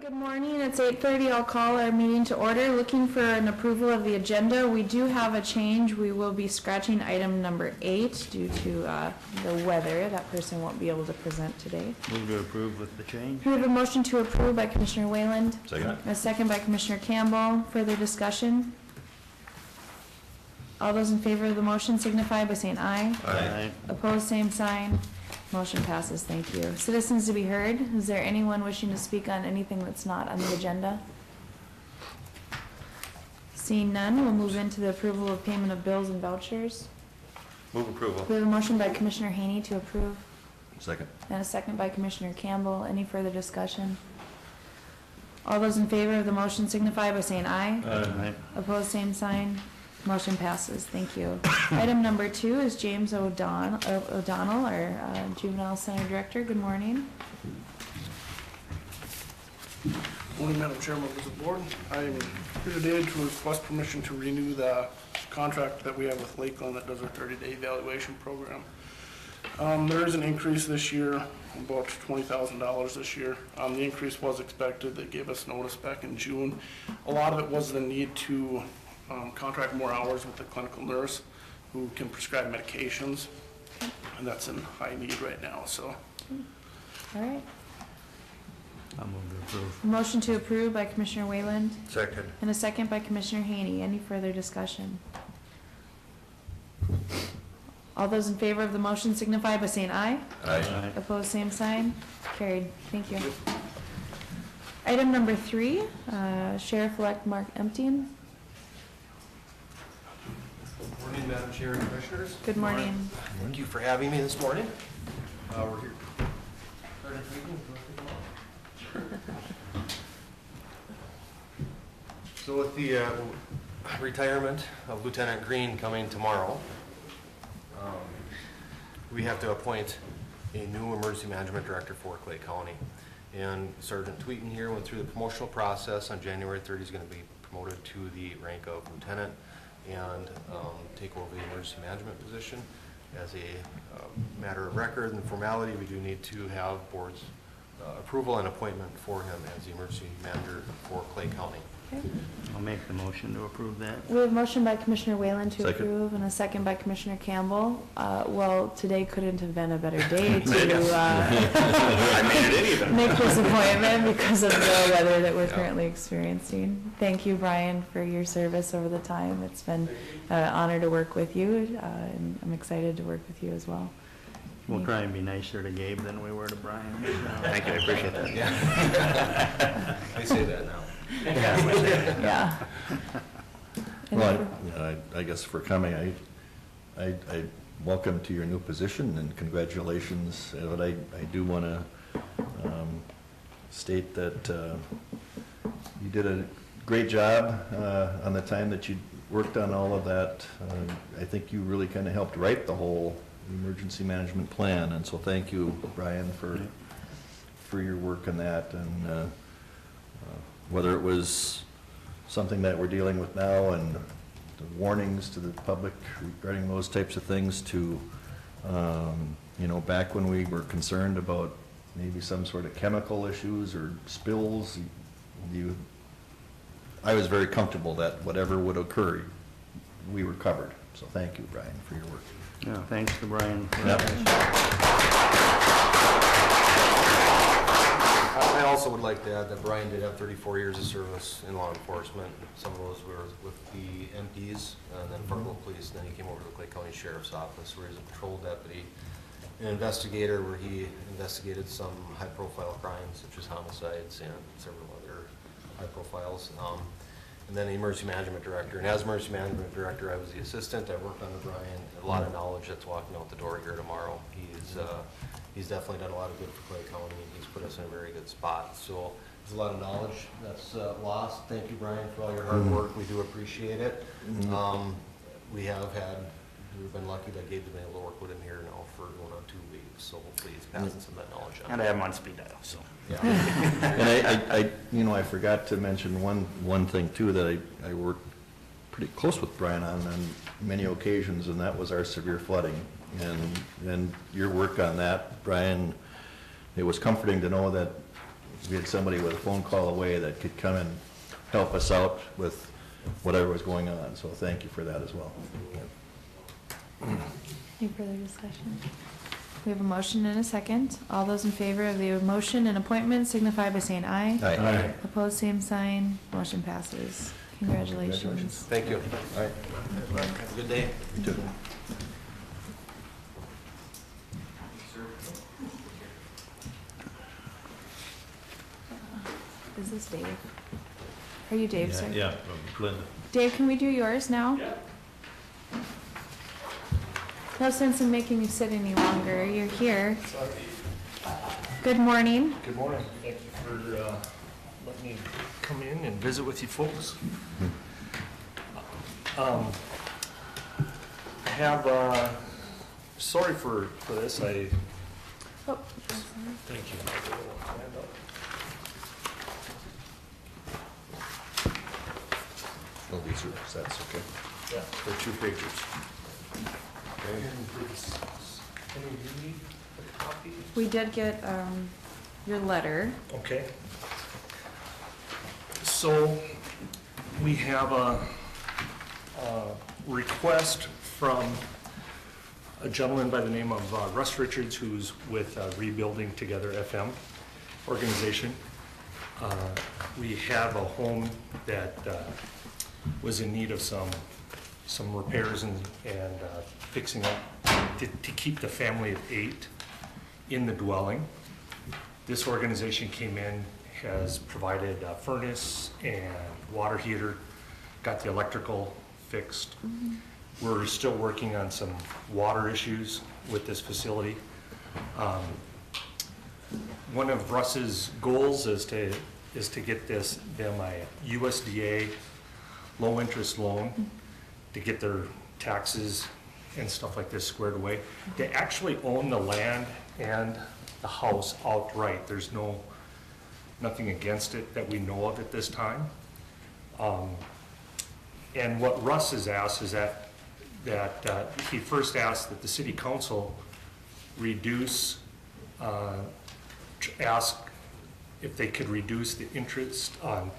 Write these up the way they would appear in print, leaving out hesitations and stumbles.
Good morning, it's 8:30. I'll call our meeting to order. Looking for an approval of the agenda. We do have a change. We will be scratching item number 8 due to the weather. That person won't be able to present today. Move to approve with the change. We have a motion to approve by Commissioner Wayland. Second. A second by Commissioner Campbell. Further discussion? All those in favor of the motion signify by saying aye. Aye. Opposed, same sign. Motion passes, thank you. Citizens to be heard, is there anyone wishing to speak on anything that's not on the agenda? Seeing none, we'll move into the approval of payment of bills and vouchers. Move approval. We have a motion by Commissioner Haney to approve, Second. and a second by Commissioner Campbell. Any further discussion? All those in favor of the motion signify by saying aye. Aye. Opposed, same sign. Motion passes. Thank you. Item number 2 is James O'Donnell, our Juvenile Center Director. Good morning. Morning, Madam Chair, members of the board. I am here today to request permission to renew the contract that we have with Lakeland that does our 30-day evaluation program. There is an increase this year, about $20,000 this year. The increase was expected. They gave us notice back in June. A lot of it was the need to contract more hours with the clinical nurse who can prescribe medications, and that's in high need right now, so. All right. I'll move to approve. Motion to approve by Commissioner Wayland, Second. and a second by Commissioner Haney. Any further discussion? All those in favor of the motion signify by saying aye. Aye. Opposed, same sign. Carried. Thank you. Item number 3, Sheriff-elect Mark Empting. Good morning, Madam Chair and Commissioners. Good morning. Thank you for having me this morning. We're here. So with the retirement of Lieutenant Green coming tomorrow, we have to appoint a new emergency management director for Clay County. And Sergeant Tweeten here went through the promotional process. On January 30, he's going to be promoted to the rank of lieutenant and take over the emergency management position. As a matter of record and formality, we do need to have board's approval and appointment for him as the emergency manager for Clay County. Okay. I'll make the motion to approve that. We have a motion by Commissioner Wayland to Second. approve, and a second by Commissioner Campbell. Well, today couldn't have been a better day to I made it any better. make this appointment because of the weather that we're currently experiencing. Thank you, Brian, for your service over the time. It's been an honor to work with you, and I'm excited to work with you as well. We'll try and be nicer to Gabe than we were to Brian. Thank you, I appreciate that. Yeah. They say that now. Yeah. Well, I guess for coming, I welcome to your new position and congratulations. But I do want to state that you did a great job on the time that you worked on all of that. I think you really kind of helped write the whole emergency management plan, and so thank you, Brian, for your work on that. And whether it was something that we're dealing with now and the warnings to the public regarding those types of things to, you know, back when we were concerned about maybe some sort of chemical issues or spills, I was very comfortable that whatever would occur, we were covered. So thank you, Brian, for your work. Yeah, thanks to Brian. Yep. I also would like to add that Brian did have 34 years of service in law enforcement. Some of those were with the MPs and then Fargo Police, and then he came over to the Clay County Sheriff's Office where he was a patrol deputy, an investigator where he investigated some high-profile crimes such as homicides and several other high profiles. And then the emergency management director. And as emergency management director, I was the assistant. I worked under Brian. A lot of knowledge that's walking out the door here tomorrow. He's definitely done a lot of good for Clay County, and he's put us in a very good spot. So there's a lot of knowledge that's lost. Thank you, Brian, for all your hard work. We do appreciate it. We've been lucky that Gabe's been able to work with him here now for going on 2 weeks. So hopefully he's passing some of that knowledge on. And I have him on speed dial, so. Yeah. And I forgot to mention one thing too that I worked pretty close with Brian on many occasions, and that was our severe flooding. And your work on that, Brian, it was comforting to know that we had somebody with a phone call away that could come and help us out with whatever was going on, so thank you for that as well. Any further discussion? We have a motion and a second. All those in favor of the motion and appointment signify by saying aye. Aye. Opposed, same sign. Motion passes. Congratulations. Thank you. All right. Have a good day. You too. Is this Dave? Are you Dave, sir? Yeah, Linda. Dave, can we do yours now? Yeah. No sense in making you sit any longer. You're here. Good morning. Good morning. Thank you for letting me come in and visit with you folks. I have, sorry for this, Oh, I'm sorry. thank you. Oh, these are, that's okay. Yeah, they're 2 pages. Any of you need a copy? We did get your letter. Okay. So we have a request from a gentleman by the name of Russ Richards, who's with Rebuilding Together FM organization. We have a home that was in need of some repairs and fixing up to keep the family of 8 in the dwelling. This organization came in, has provided a furnace and water heater, got the electrical fixed. We're still working on some water issues with this facility. One of Russ's goals is to get them a USDA low-interest loan to get their taxes and stuff like this squared away. They actually own the land and the house outright. There's nothing against it that we know of at this time. And what Russ has asked is that he first asked that the city council ask if they could reduce the interest and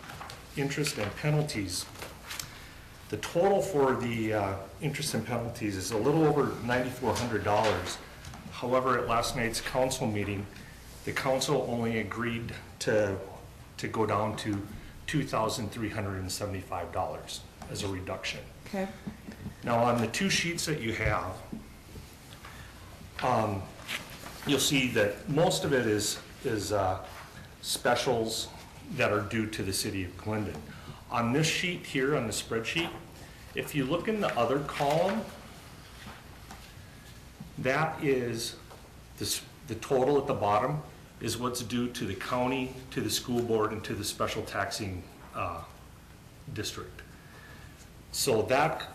penalties. The total for the interest and penalties is a little over $9,400. However, at last night's council meeting, the council only agreed to go down to $2,375 as a reduction. Okay. Now, on the 2 sheets that you have, you'll see that most of it is specials that are due to the city of Glendon. On this sheet here, on the spreadsheet, if you look in the other column, that is the total at the bottom is what's due to the county, to the school board, and to the special taxing district. So that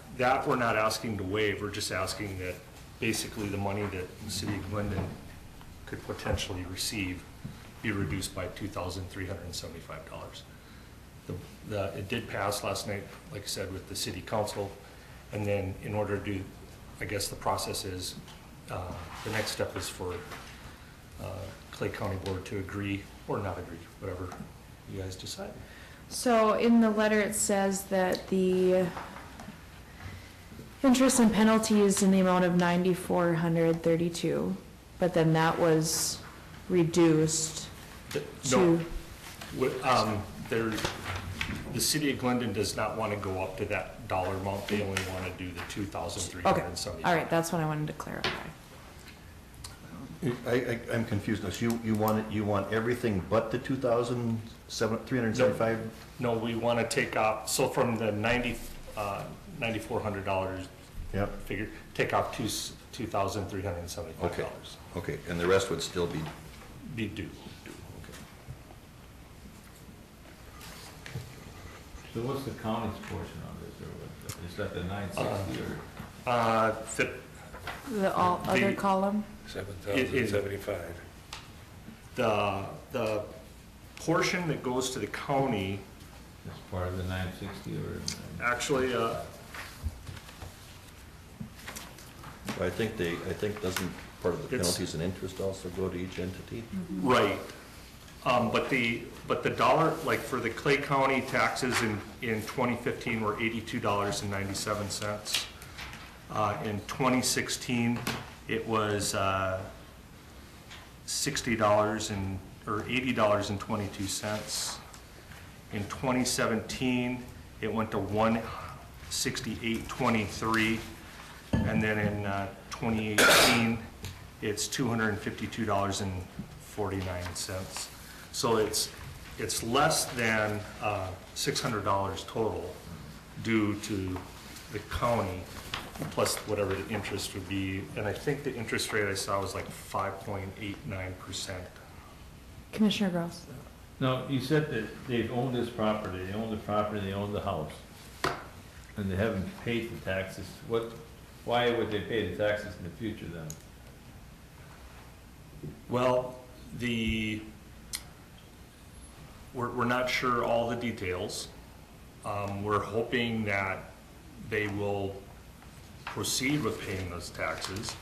we're not asking to waive, we're just asking that basically the money that the city of Glendon could potentially receive be reduced by $2,375. It did pass last night, like I said, with the city council, and then in order to do, I guess the process is, the next step is for Clay County Board to agree or not agree, whatever you guys decide. So in the letter, it says that the interest and penalties in the amount of $9,432, but then that was reduced to... The city of Glendon does not want to go up to that dollar amount. They only want to do the $2,375. All right, that's what I wanted to clarify. I'm confused. So you want everything but the $2,375? No, we want to take off, so from the $9,400 Yep. figure, take off $2,375. Okay, and the rest would still be Be due. So what's the county's portion of this, or what? Is that the 960 or? The all other The- column? 7,075. The portion that goes to the county, As part of the 960 or? actually, I think doesn't part of the It's- penalties and interest also go to each entity? right. But the dollar, like for the Clay County taxes in 2015 were $82.97. In 2016, it was $60 or $80.22. In 2017, it went to $168.23, and then in 2018, it's $252.49. So it's less than $600 total due to the county, plus whatever the interest would be. And I think the interest rate I saw was like 5.89%. Commissioner Gross. No, you said that they've owned this property, they own the property, they own the house, and they haven't paid the taxes. Why would they pay the taxes in the future then? Well, we're not sure all the details. We're hoping that they will proceed with paying those taxes.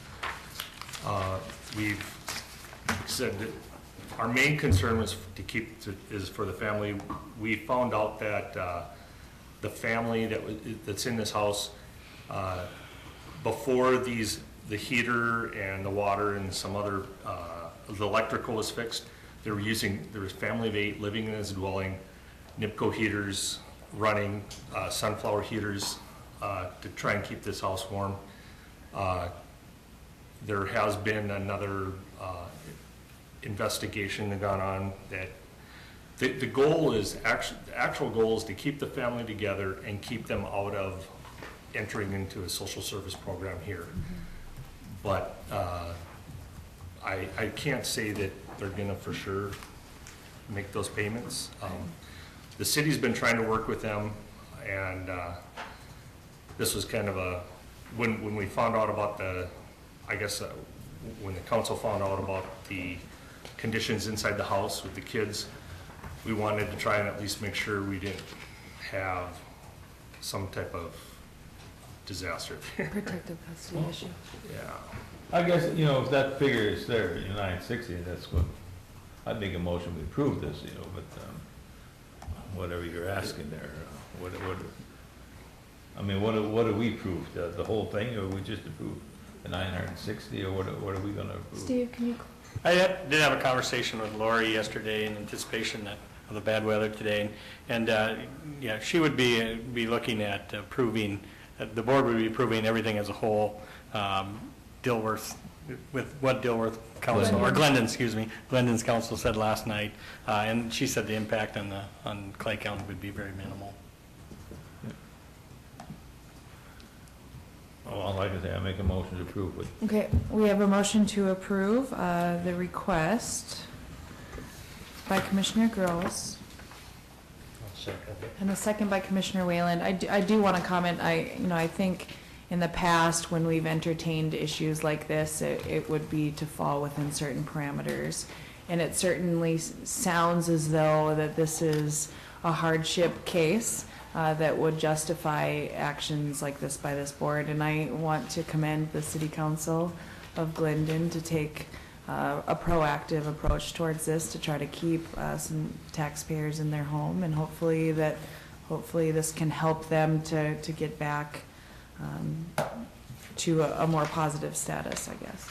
We've said that our main concern was is for the family. We found out that the family that's in this house, before the heater and the water and some other, the electrical was fixed, there was a family of 8 living in this dwelling, NIPCO heaters running, sunflower heaters to try and keep this house warm. There has been another investigation that gone on that the goal is the actual goal is to keep the family together and keep them out of entering into a social service program here. But I can't say that they're gonna for sure make those payments. The city's been trying to work with them, and this was kind of when we found out about when the council found out about the conditions inside the house with the kids, we wanted to try and at least make sure we didn't have some type of disaster. Protective custody issue. Yeah. I guess, if that figure is there, 960, that's what, I'd make a motion to approve this, but whatever you're asking there, what do we approve? The whole thing, or we just approve the 960, or what are we gonna approve? Steve, can you? I did have a conversation with Lori yesterday in anticipation of the bad weather today, and yeah, she would be looking at approving, the board would be approving everything as a whole, Dilworth, with what Dilworth Council, or Glendon, excuse me, Glendon's council said last night, and she said the impact on Clay County would be very minimal. Well, like I say, I make a motion to approve it. Okay, we have a motion to approve the request by Commissioner Gross and a second by Commissioner Wayland. I do want to comment. I think in the past when we've entertained issues like this, it would be to fall within certain parameters, and it certainly sounds as though that this is a hardship case that would justify actions like this by this board. And I want to commend the City Council of Glendon to take a proactive approach towards this to try to keep some taxpayers in their home, and hopefully this can help them to get back to a more positive status, I guess.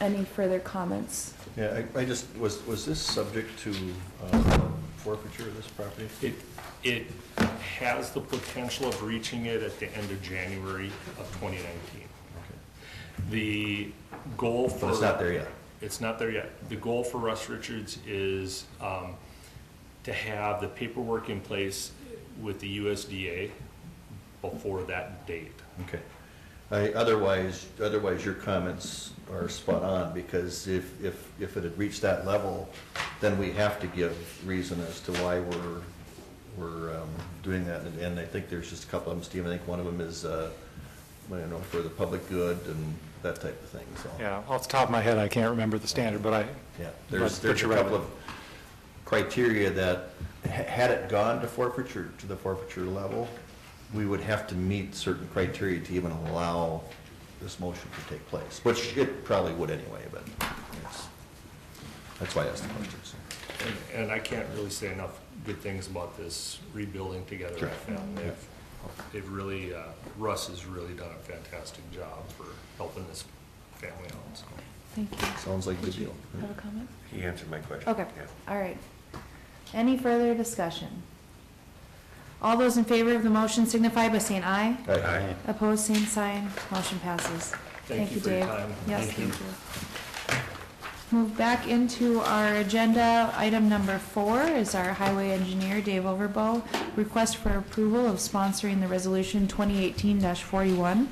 Any further comments? Yeah, I just, was this subject to forfeiture of this property? It has the potential of reaching it at the end of January of 2019. Okay. The goal for... But it's not there yet? It's not there yet. The goal for Russ Richards is to have the paperwork in place with the USDA before that date. Okay. Otherwise your comments are spot on, because if it had reached that level, then we have to give reason as to why we're doing that. And I think there's just a couple of them, Steve. I think one of them is, for the public good and that type of thing, so. Yeah, off the top of my head, I can't remember the standard, but Yeah, there's but a you're right. couple of criteria that, had it gone to the forfeiture level, we would have to meet certain criteria to even allow this motion to take place, which it probably would anyway, but yes. That's why I asked the questions. And I can't really say enough good things about this rebuilding together Sure. FM. They've really, Russ has really done a fantastic job for helping this family out, so. Thank you. Sounds like a good Did you deal. have a comment? He answered my question. Okay, Yeah. all right. Any further discussion? All those in favor of the motion signify by saying aye. Aye. Opposed, same sign. Motion passes. Thank you for your Dave. time. Yes, Thank you. thank you. Move back into our agenda. Item number 4 is our highway engineer, Dave Overbo. Request for approval of sponsoring the resolution 2018-41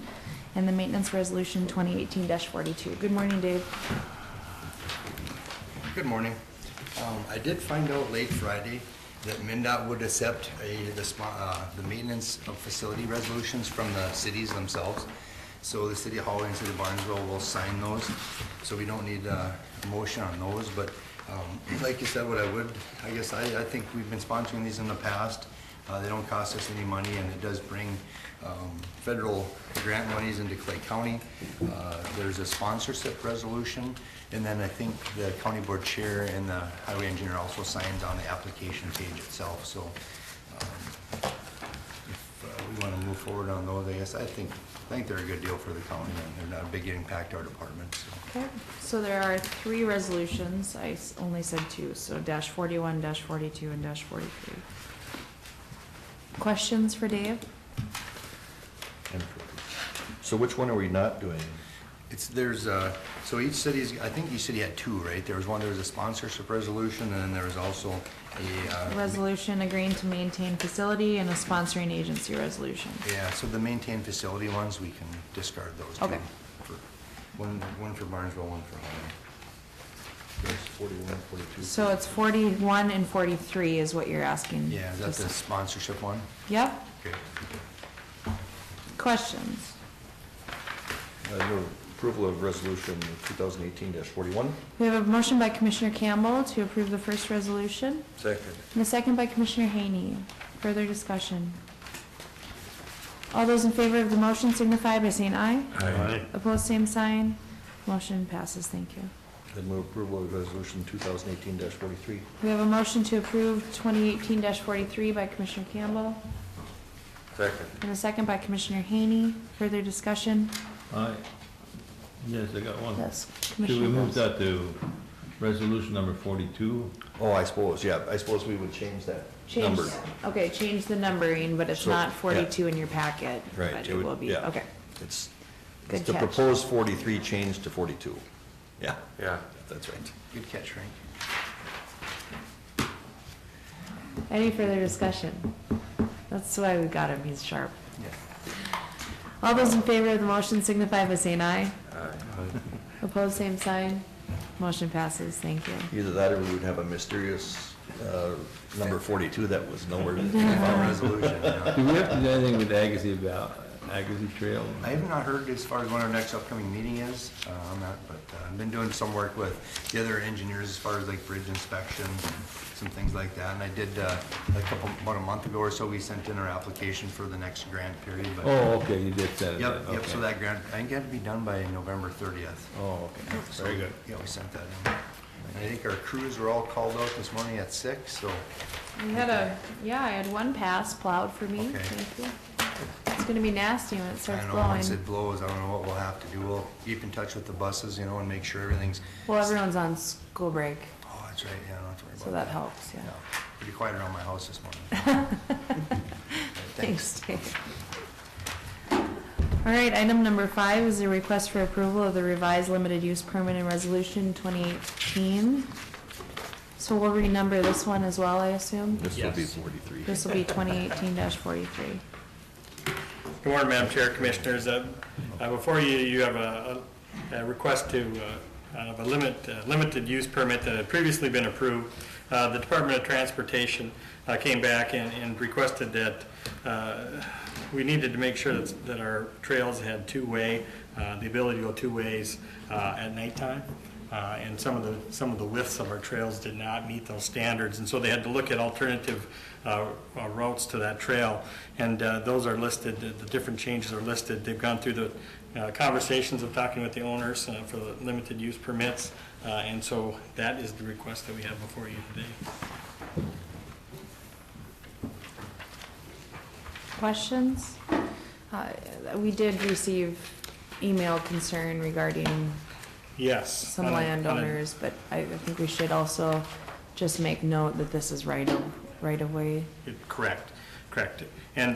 and the maintenance resolution 2018-42. Good morning, Dave. Good morning. I did find out late Friday that MnDOT would accept the maintenance of facility resolutions from the cities themselves. So the city of Hawley and city of Barnesville will sign those, so we don't need a motion on those. But like you said, I think we've been sponsoring these in the past. They don't cost us any money, and it does bring federal grant monies into Clay County. There's a sponsorship resolution, and then I think the county board chair and the highway engineer also signs on the application page itself. So if we want to move forward on those, I think they're a good deal for the county, and they're not a big impact our department. So. Okay, so there are 3 resolutions. I only said 2, so -41, -42, and -43. Questions for Dave? So which one are we not doing? So each city's, I think each city had 2, right? There was a sponsorship resolution, and then there was also a. Resolution agreeing to maintain facility and a sponsoring agency resolution. Yeah, so the maintained facility ones, we can discard those two. Okay. One for Barnesville, one for Holland. There's 41, 42. So it's 41 and 43 is what you're asking? Yeah, is that the sponsorship one? Yep. Okay. Questions? Move approval of resolution 2018-41. We have a motion by Commissioner Campbell to approve the first resolution, Second. and a second by Commissioner Haney. Further discussion? All those in favor of the motion signify by saying aye. Aye. Opposed, same sign. Motion passes. Thank you. Then move approval of resolution 2018-43. We have a motion to approve 2018-43 by Commissioner Campbell, Second. and a second by Commissioner Haney. Further discussion? Yes, I got one. Yes. Should we Commissioner move Gross. that to resolution number 42? Oh, I suppose we would change that Change, number. okay, change the numbering, but it's So, not yeah. 42 in your packet. Right, But it it would- will be, yeah. okay. It's Good the catch. proposed 43 changed to 42. Yeah, Yeah. that's right. Good catch, Frank. Any further discussion? That's why we got him, he's sharp. Yeah. All those in favor of the motion signify by saying aye. Aye. Opposed, same sign. Motion passes, thank you. Either that or we would have a mysterious number 42 that was nowhere to be Final found. resolution, yeah. Do we have to do anything with Agassiz Trail? I have not heard as far as when our next upcoming meeting is on that, but I've been doing some work with the other engineers as far as like bridge inspections and some things like that. And I did about a month ago or so, we sent in our application for the next grant period. But Oh, okay, you did send it. Yep, in, yep, so okay. that grant, I think it had to be done by November 30th. Oh, okay, So, very good. Yeah, we sent that in. And I think our crews were all called out this morning at 6, so. We had I had one pass plowed for me, Okay. thank you. It's gonna be nasty when it starts I know, blowing. once it blows, I don't know what we'll have to do. We'll keep in touch with the buses, and make sure everything's. Well, everyone's on school break, Oh, that's right, yeah, I don't have to worry about so that helps, yeah. Pretty quiet around my house this morning. Thanks, Dave. All right, item number 5 is a request for approval of the revised limited use permit and resolution 2018. So we'll renumber this one as well, I assume? This will be Yes. 43. This will be 2018-43. Good morning, Madam Chair, Commissioners. Before you, you have a request to have a limited use permit that had previously been approved. The Department of Transportation came back and requested that we needed to make sure that our trails had two-way, the ability to go 2 ways at nighttime. and some of the widths of our trails did not meet those standards, and so they had to look at alternative routes to that trail, and those are listed. The different changes are listed. They've gone through the conversations of talking with the owners for the limited use permits, and so that is the request that we have before you today. Questions? We did receive email concern regarding Yes. some landowners, but I think we should also just make note that this is right of way. Correct. And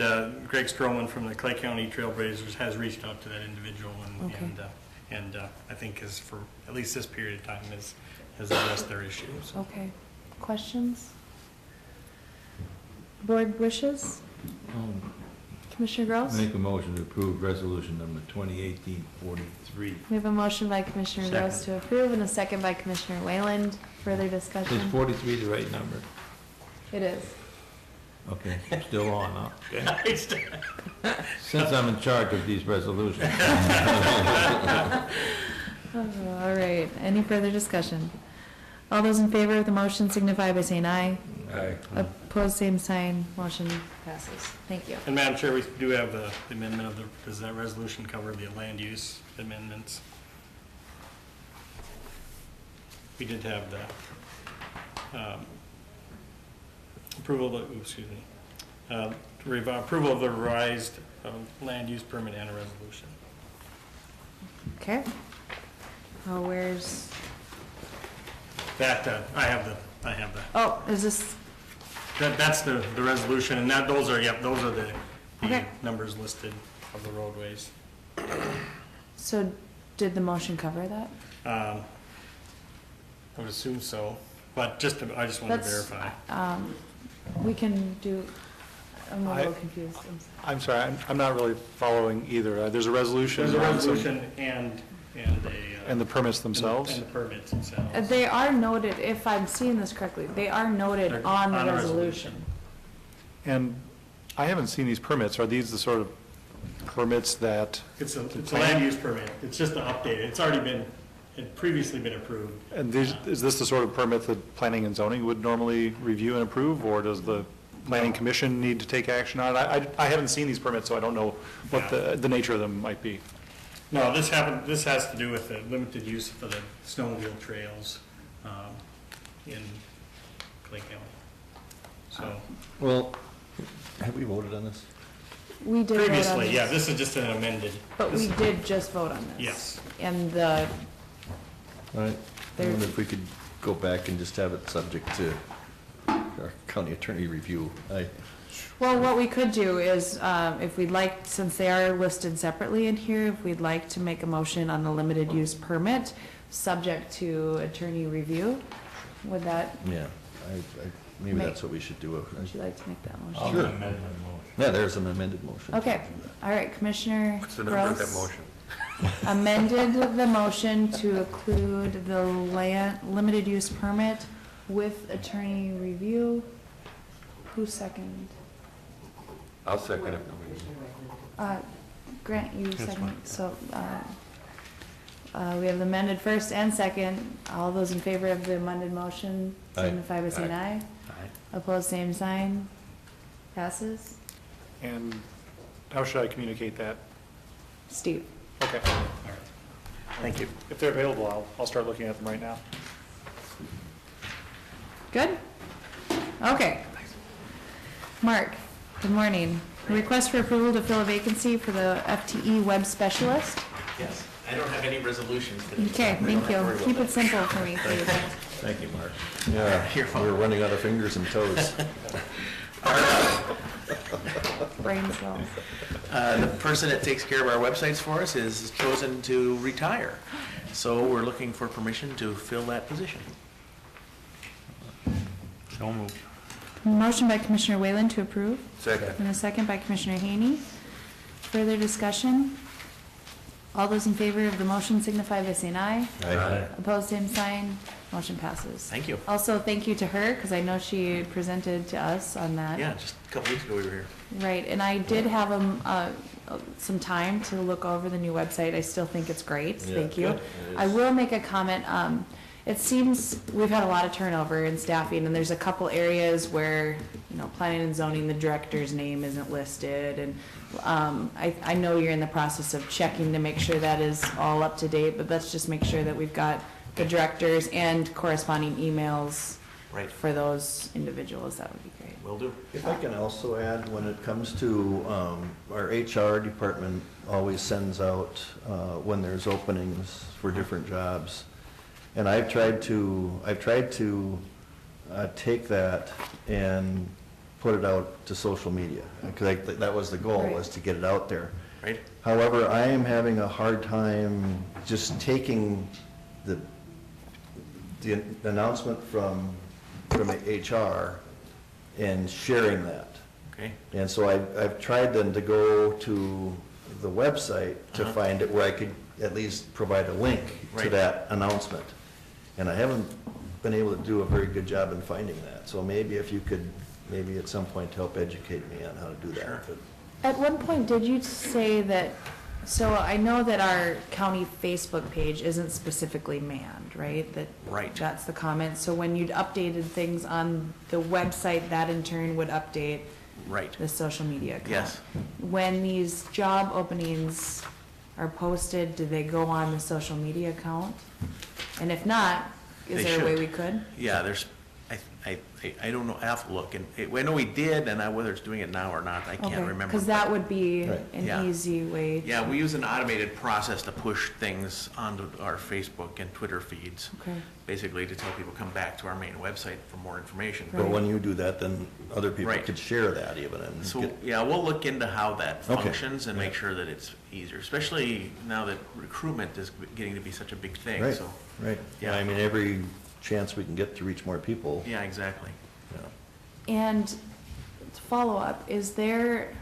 Greg Stroman from the Clay County Trailblazers has reached out to that individual Okay. and I think is for at least this period of time has addressed their issues. Okay. Questions? Board wishes? Commissioner Gross? Make a motion to approve resolution number 2018-43. We have a motion by Commissioner Gross to approve and a second by Commissioner Wayland. Further Is discussion? 43 the right number? It is. Okay, still on, huh? Okay. Since I'm in charge of these resolutions. All right. Any further discussion? All those in favor of the motion signify by saying aye. Aye. Opposed, same sign. Motion passes. Thank you. And Madam Chair, we do have the amendment of does that resolution cover the land use amendments? We did have the approval of the revised land use permit and a resolution. Okay. Where's, That, I have the, oh, is this, that's the resolution, and those are the Okay. numbers listed of the roadways. so did the motion cover that? I would assume so, but I just want to Let's, verify. We can do, I'm a little I- confused. I'm sorry, I'm not really following either. There's a resolution. There's a resolution and And the permits themselves? And the permits themselves. They are noted, if I'm seeing this correctly, they are noted They're on the on the resolution. And I haven't seen these permits. Are these the sort of permits that, It's a land use permit. It's just an update. It's already been, had previously been approved. and is this the sort of permit that planning and zoning would normally review and approve? Or does the planning commission need to take action on it? I haven't seen these permits, so I don't know what the nature of them might be. No, this has to do with the limited use for the snowmobile trails in Clay County. So Well, have we voted on this? We did vote on previously, this. yeah, this is just an amended. But we did just vote on this. Yes. And the, All right, I There- wonder if we could go back and just have it subject to our county attorney review. well, what we could do is, if we'd like, since they are listed separately in here, if we'd like to make a motion on the limited use permit, subject to attorney review, would that, Yeah, maybe Make- that's what we should do. would you like to make that I'll motion? Sure. amend my motion. Yeah, there's an amended motion. Okay, all right, Commissioner What's the number of that Gross motion? amended the motion to include the limited use permit with attorney review. Who seconded? I'll second it. Grant, you second, so, we have the amended first and second. All those in favor of the amended motion Aye. signify by saying aye. Opposed, same sign. Passes. And how should I communicate that? Steve? Okay. All right. Thank you. If they're available, I'll start looking at them right now. Good? Okay. Mark, good morning. Request for approval to fill a vacancy for the FTE web specialist. Yes, I don't have any resolutions today. Okay, so we don't thank have to worry you. about Keep that. it simple for me, please. Thank you, Mark. You're Yeah, we're running out of fingers and toes. Brain cells. The person that takes care of our websites for us is chosen to retire. So we're looking for permission to fill that position. So moved. Motion by Commissioner Wayland to approve, Second. and a second by Commissioner Haney. Further discussion? All those in favor of the motion signify by saying aye. Aye. Opposed, same sign. Motion passes. Thank you. Also, thank you to her, because I know she presented to us on that. Yeah, just a couple weeks ago we were here. Right, and I did have some time to look over the new website. I still think it's great. Yeah, Thank you. good. It I is. will make a comment. It seems we've had a lot of turnover in staffing, and there's a couple areas where, planning and zoning, the director's name isn't listed, and I know you're in the process of checking to make sure that is all up to date, but let's just make sure that we've got the directors and corresponding emails Right. for those individuals. That would be great. Will do. If I can also add, when it comes to, our HR department always sends out, when there's openings for different jobs. And I've tried to take that and put it out to social media, because that was the goal, was to get it out there. Right? However, I am having a hard time just taking the announcement from HR and sharing that. Okay. And so I've tried then to go to the website to Uh-huh. find it where I could at least provide a link to Right. that announcement. And I haven't been able to do a very good job in finding that. So maybe if you could, maybe at some point help educate me on how to do that. Sure. But- At one point, did you say that, so I know that our county Facebook page isn't specifically manned, right? Right. That's the comment. So when you'd updated things on the website, that in turn would update Right. the social media account. Yes. When these job openings are posted, do they go on the social media account? And if not, is They there a way should. we could? Yeah, I don't know, I have to look, and I know we did, and whether it's doing it now or not, I can't remember. Because that would be Right. an Yeah. easy way. Yeah, we use an automated process to push things onto our Facebook and Twitter feeds, Okay. basically to tell people, come back to our main website for more information. But when you do that, then other people Right. could share that even and So, get, yeah, we'll look into how that Okay. functions and make sure that it's easier, especially now that recruitment is getting to be such a big thing, right, so. right. Yeah, I mean, every chance we can get to reach more people. Yeah, exactly. Yeah. And to follow up, is there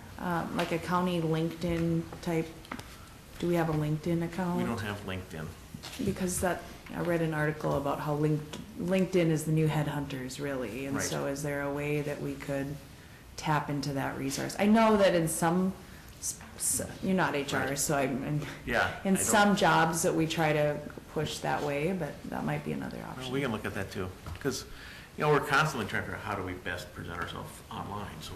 like a county LinkedIn type, do we have a LinkedIn account? We don't have LinkedIn. Because I read an article about how LinkedIn is the new headhunters, really. And Right. so is there a way that we could tap into that resource? I know that in some, you're not HR, Right. so Yeah. in I don't- some jobs that we try to push that way, but that might be another Well, option. we can look at that too, because, we're constantly trying to figure out how do we best present ourselves online, so,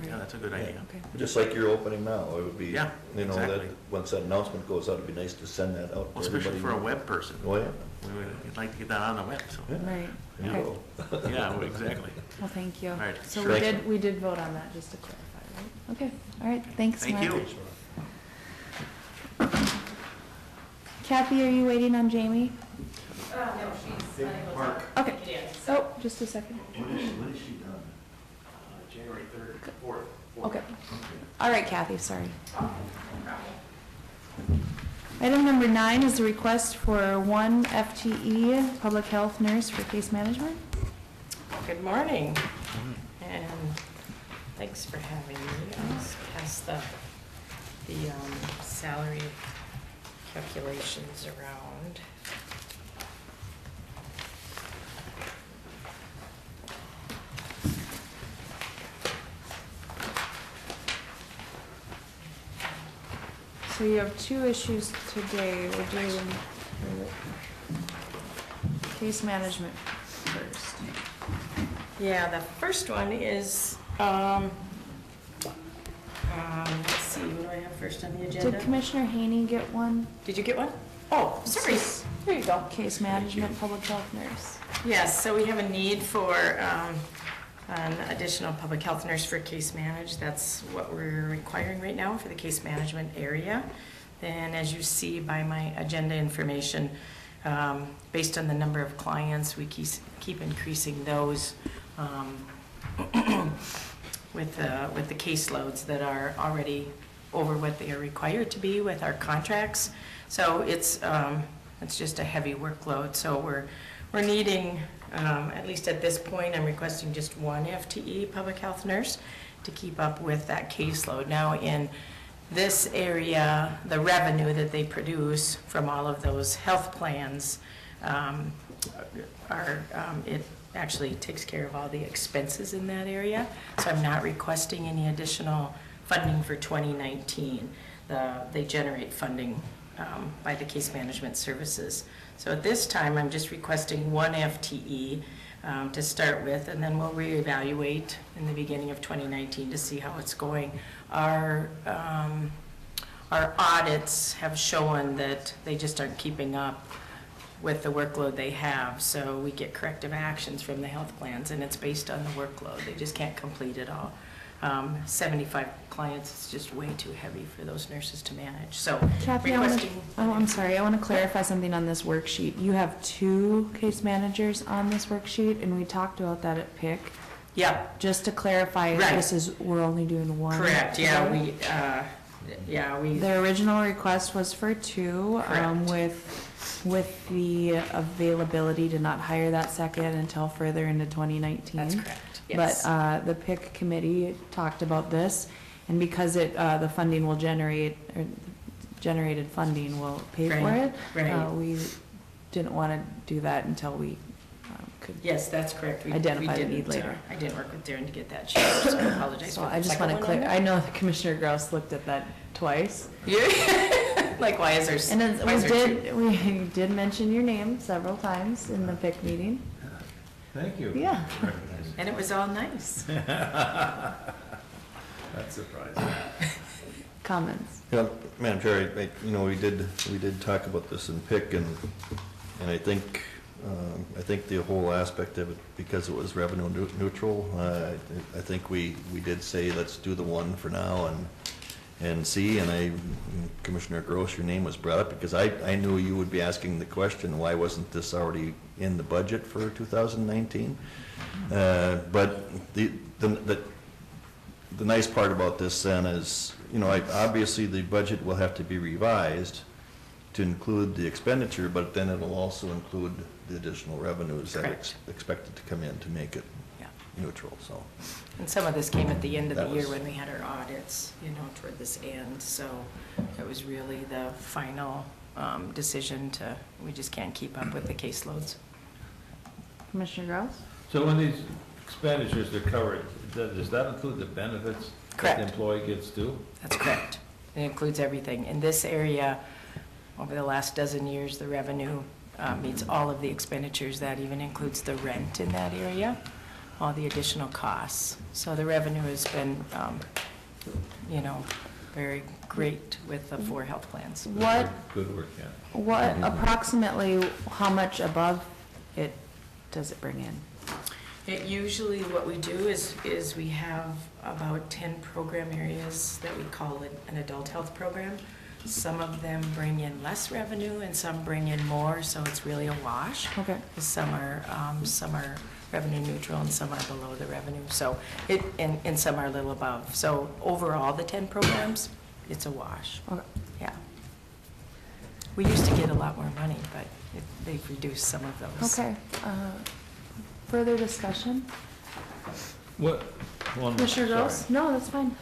yeah, that's a good idea. Okay. Just like you're opening now, it would be, Yeah, that, exactly. once that announcement goes out, it'd be nice to send that out to Well, everybody. especially for a web person. Oh, yeah. We'd like to get that on the web, so, Yeah. Right, There you okay. go. yeah, well, exactly. Well, thank you. All right, So sure. we did vote on that, just to clarify, right? Okay, all right, thanks, Thank Mark. you. Kathy, are you waiting on Jamie? No, she's unable to. Okay. It is. Oh, just a second. When is she done? January 3rd, 4th. Okay. All right, Kathy, sorry. Item number 9 is a request for 1 FTE public health nurse for case management. Good morning, and thanks for having me. I'll just pass the salary calculations around. So you have 2 issues today. We're doing case management first. Yeah, the first one is, let's see, what do I have first on the agenda? Did Commissioner Haney get one? Did you get one? Oh, sorry. There you go. Case management public health nurse. Yes, so we have a need for an additional public health nurse for case manage. That's what we're requiring right now for the case management area. Then, as you see by my agenda information, based on the number of clients, we keep increasing those with the caseloads that are already over what they are required to be with our contracts. So it's just a heavy workload. So we're needing, at least at this point, I'm requesting just 1 FTE public health nurse to keep up with that caseload. Now, in this area, the revenue that they produce from all of those health plans, it actually takes care of all the expenses in that area. So I'm not requesting any additional funding for 2019. They generate funding by the case management services. So at this time, I'm just requesting one FTE to start with, and then we'll reevaluate in the beginning of 2019 to see how it's going. Our audits have shown that they just aren't keeping up with the workload they have, so we get corrective actions from the health plans, and it's based on the workload. They just can't complete it all. 75 clients is just way too heavy for those nurses to manage, so Kathy, requesting. I'm sorry, I want to clarify something on this worksheet. You have 2 case managers on this worksheet, and we talked about that at PIC. Yeah, Just to clarify, Right. we're only doing 1. correct, yeah, we, The original request was for 2, Correct. with the availability to not hire that second until further into 2019. that's correct, But yes. the PIC committee talked about this, and because the funding will generated funding will pay for Right, it. right. We didn't want to do that until we could. Yes, that's correct. We Identify the need didn't, later. I didn't work with Darren to get that changed, so I apologize So for the I just second want to one on clear, that. I know that Commissioner Grouse looked at that twice. Yeah. Like, why is there, And then why is there two? we did mention your name several times in the PIC meeting. Thank you. Yeah. And it was all nice. That's surprising. Comments? Yeah, Madam Chair, we did talk about this in PIC, and I think the whole aspect of it, because it was revenue neutral, I think we did say, let's do the 1 for now and see, and Commissioner Gross, your name was brought up, because I knew you would be asking the question, why wasn't this already in the budget for 2019? But the nice part about this then is, obviously the budget will have to be revised to include the expenditure, but then it'll also include the additional revenues that are Correct. expected to come in to make it Yeah. neutral, so. And some of this came at the end of the That year was- when we had our audits, toward this end. So it was really the final decision we just can't keep up with the caseloads. Commissioner Grouse? So when these expenditures are covered, does that include the benefits that Correct. the employee gets too? That's correct. It includes everything. In this area, over the last dozen years, the revenue meets all of the expenditures. That even includes the rent in that area, all the additional costs. So the revenue has been, very great with the 4 health plans. What, Good work, yeah. what approximately, how much above it does it bring in? It usually, what we do is we have about 10 program areas that we call an adult health program. Some of them bring in less revenue and some bring in more, so it's really a wash. Okay. Some are revenue neutral and some are below the revenue, so and some are a little above. So overall, the 10 programs, it's a wash. Okay. Yeah. We used to get a lot more money, but they've reduced some of those. Okay. Further discussion? What, Commissioner sorry. Gross? No, that's fine.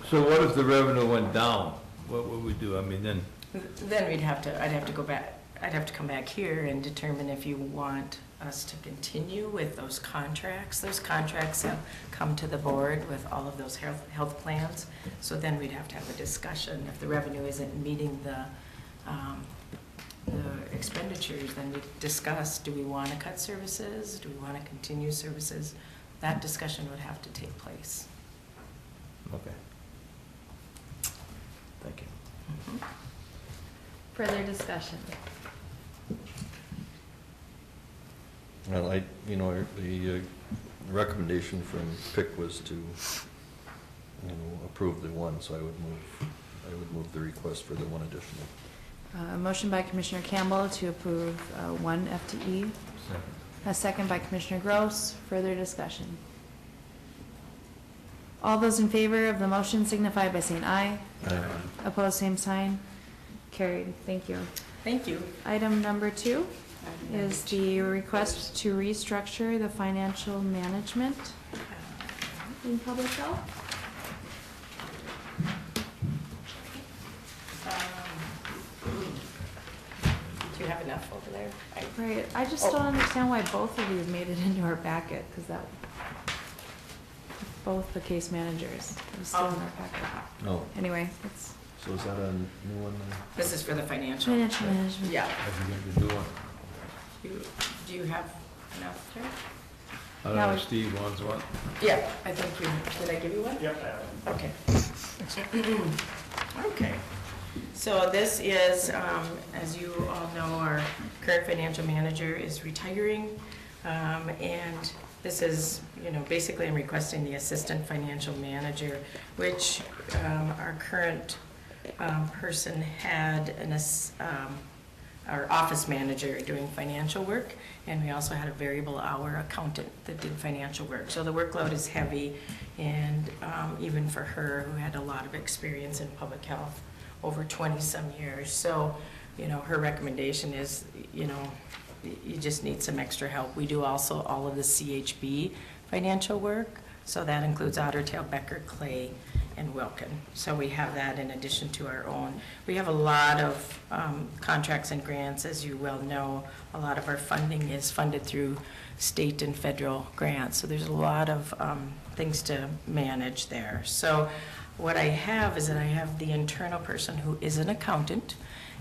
So what if the revenue went down? What would we do? I mean, then, Then I'd have to go back, I'd have to come back here and determine if you want us to continue with those contracts. Those contracts have come to the board with all of those health plans. So then we'd have to have a discussion. If the revenue isn't meeting the expenditures, then we discuss, do we want to cut services? Do we want to continue services? That discussion would have to take place. okay. Thank you. Further discussion? Well, the recommendation from PIC was to, approve the 1, so I would move the request for the 1 additional. Motion by Commissioner Campbell to approve 1 FTE. Second. A second by Commissioner Gross. Further discussion? All those in favor of the motion signify by saying aye. Aye. Opposed, same sign. Carried. Thank you. Thank you. Item number 2 is the request to restructure the financial management in public health. Do you have enough over there? Right, I just don't understand why both of these made it into our packet, because that, both the case managers, it was still in our packet. Oh, Anyway, it's so is that a new one? This is for the financial. financial management. Yeah. I forget to do it. Do you have enough there? I don't know if Steve wants one. Yeah, I think you, did I give you one? Yep, I have it. Okay. Okay. So this is, as you all know, our current financial manager is retiring. And this is, you know, basically I'm requesting the assistant financial manager, which our current person had our office manager doing financial work, and we also had a variable hour accountant that did financial work. So the workload is heavy, and even for her, who had a lot of experience in public health, over 20-some years. So, you know, her recommendation is, you know, you just need some extra help. We do also all of the CHB financial work, so that includes Ottertail, Becker, Clay, and Wilkin. So we have that in addition to our own. We have a lot of contracts and grants, as you well know. A lot of our funding is funded through state and federal grants, so there's a lot of things to manage there. So what I have is that I have the internal person who is an accountant,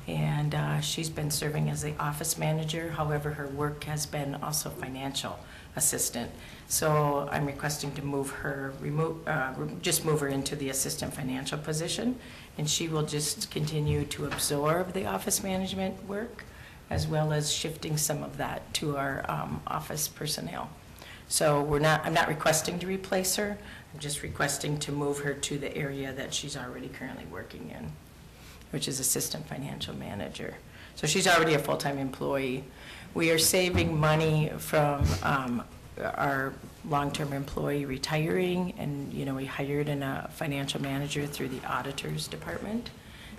and she's been serving as the office manager. However, her work has been also financial assistant. So I'm requesting to move her, just move her into the assistant financial position, and she will just continue to absorb the office management work, as well as shifting some of that to our office personnel. So I'm not requesting to replace her. I'm just requesting to move her to the area that she's already currently working in, which is assistant financial manager. So she's already a full-time employee. We are saving money from our long-term employee retiring, and, you know, we hired a financial manager through the auditor's department.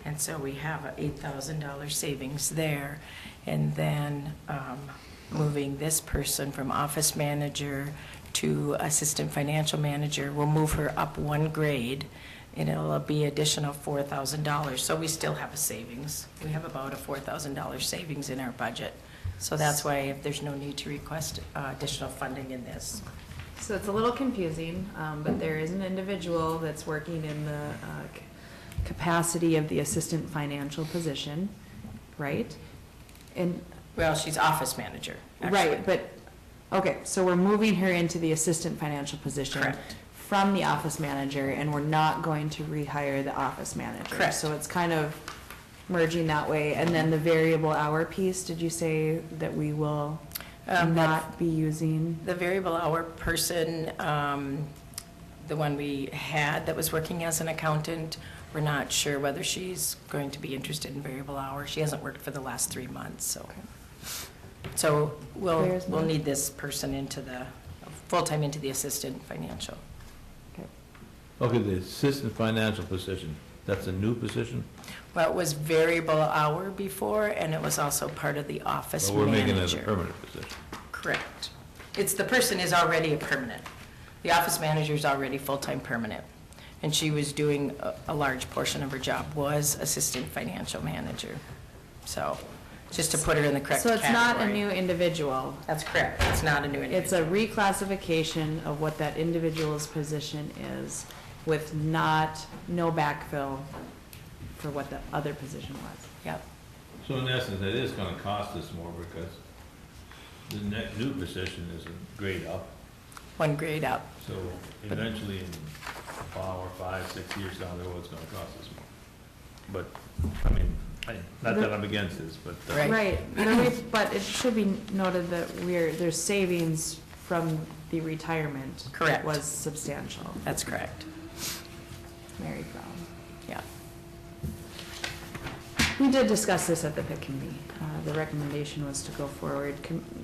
And so we have a $8,000 savings there. And then moving this person from office manager to assistant financial manager will move her up one grade, and it'll be additional $4,000. So we still have a savings. We have about a $4,000 savings in our budget. So that's why there's no need to request additional funding in this. So it's a little confusing, but there is an individual that's working in the capacity of the assistant financial position, right? And Well, she's office manager, actually. right, but, okay, so we're moving her into the assistant financial position. Correct. From the office manager, and we're not going to rehire the office manager. Correct. So it's kind of merging that way. And then the variable hour piece, did you say that we will not be using? The variable hour person, the one we had that was working as an accountant, we're not sure whether she's going to be interested in variable hour. She hasn't worked for the last 3 months, so. So we'll need this person into the, full-time into the assistant financial. Okay, the assistant financial position, that's a new position? Well, it was variable hour before, and it was also part of the office But we're manager. making it a permanent position. Correct. The person is already a permanent. The office manager is already full-time permanent. And she was doing, a large portion of her job was assistant financial manager. So, just to put her in the correct So category. it's not a new individual. That's correct. It's not a new individual. It's a reclassification of what that individual's position is, with no backfill for what the other position was. Yep. So in essence, it is gonna cost us more because the new position is a grade up. One grade up. So eventually in 5, 6 years down the road, it's gonna cost us more. But, I mean, not that I'm against this, but. Right. Right, but it should be noted that there's savings from the retirement. Correct. Was substantial. That's correct. Mary Brown. Yeah. We did discuss this at the PIC committee. The recommendation was to go forward.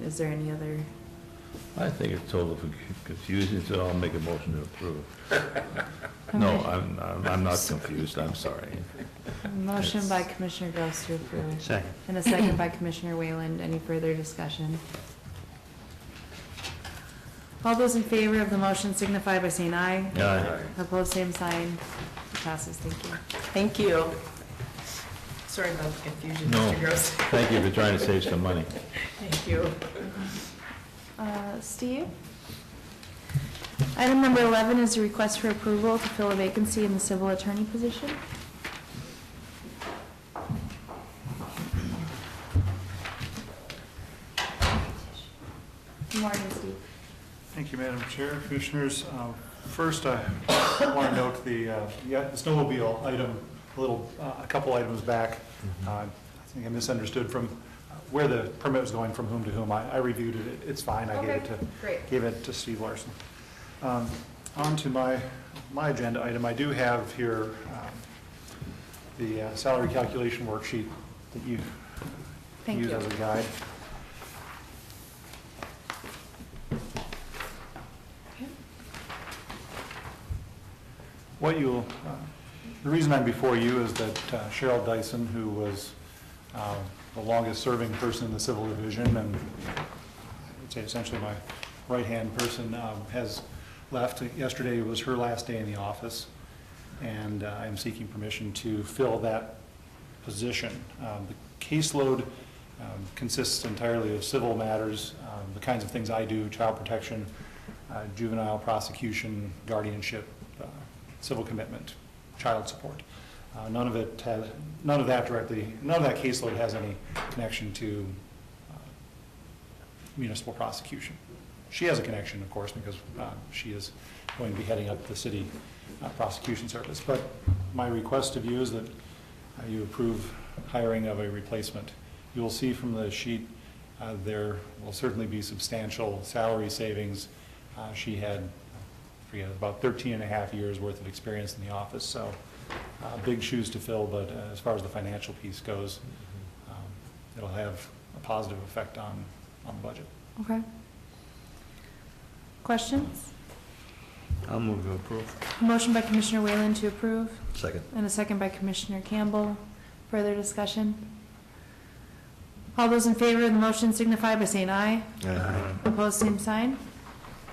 Is there any other? I think it's totally confusing, so I'll make a motion to approve. No, I'm not confused, I'm sorry. Motion by Commissioner Gross to approve. Second. And a second by Commissioner Wayland. Any further discussion? All those in favor of the motion signify by saying aye. Aye. Opposed, same sign. It passes, thank you. Thank you. Sorry about the confusion, No. Mr. Gross. Thank you for trying to save some money. Thank you. Steve? Item number 11 is a request for approval to fill a vacancy in the civil attorney position. Good morning, Steve. Thank you, Madam Chair, Commissioners. First, I want to note the snowmobile item, a couple items back. I think I misunderstood from where the permit was going from whom to whom. I reviewed it. It's fine. I gave it to Steve Larson. On to my agenda item. I do have here the salary calculation worksheet that you Thank use you. as a guide. The reason I'm before you is that Cheryl Dyson, who was the longest-serving person in the civil division, and I would say essentially my right-hand person, has left. Yesterday was her last day in the office, and I'm seeking permission to fill that position. The caseload consists entirely of civil matters, the kinds of things I do: child protection, juvenile prosecution, guardianship, civil commitment, child support. None of that caseload has any connection to municipal prosecution. She has a connection, of course, because she is going to be heading up the city prosecution service. But my request of you is that you approve hiring of a replacement. You will see from the sheet there will certainly be substantial salary savings. She had about 13 and a half years worth of experience in the office, so big shoes to fill, but as far as the financial piece goes, it'll have a positive effect on the budget. Okay. Questions? I'll move to approve. Motion by Commissioner Whalen to approve, Second. and a second by Commissioner Campbell. Further discussion? All those in favor of the motion signify by saying aye. Aye. Opposed, same sign.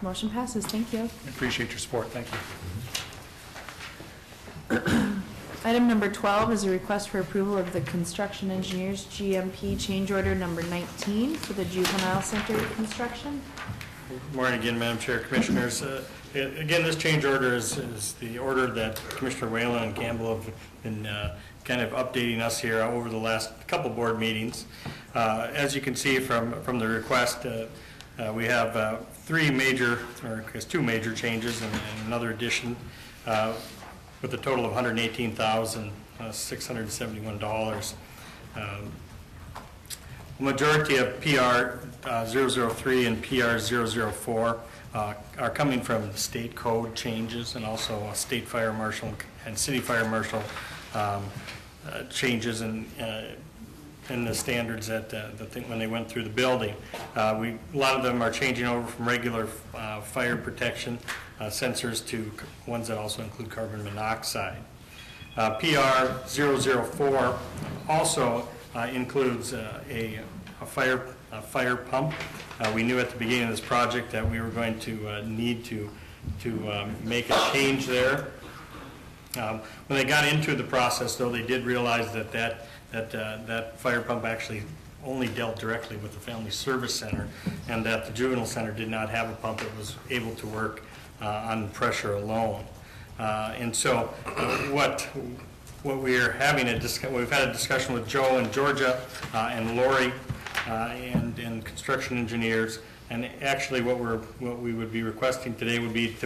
Motion passes. Thank you. I appreciate your support. Thank you. Item number 12 is a request for approval of the construction engineers GMP change order number 19 for the juvenile center construction. Good morning again, Madam Chair, Commissioners. Again, this change order is the order that Commissioner Whalen and Campbell have been kind of updating us here over the last couple board meetings. As you can see from the request, we have two major changes and another addition with a total of $118,671. Majority of PR 003 and PR 004 are coming from state code changes and also state fire marshal and city fire marshal changes in the standards that when they went through the building. A lot of them are changing over from regular fire protection sensors to ones that also include carbon monoxide. PR 004 also includes a fire pump. We knew at the beginning of this project that we were going to need to make a change there. When they got into the process, though, they did realize that fire pump actually only dealt directly with the Family Service Center, and that the Juvenile Center did not have a pump that was able to work on pressure alone. And so what we are having we've had a discussion with Joe and Georgia and Lori and construction engineers, and actually what we would be requesting today would be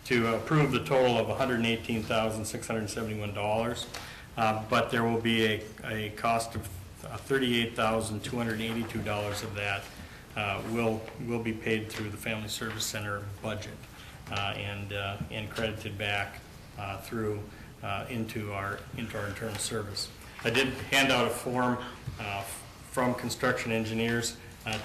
to approve the total of $118,671, but there will be a cost of $38,282 of that will be paid through the Family Service Center budget and credited back through into our internal service. I did hand out a form from construction engineers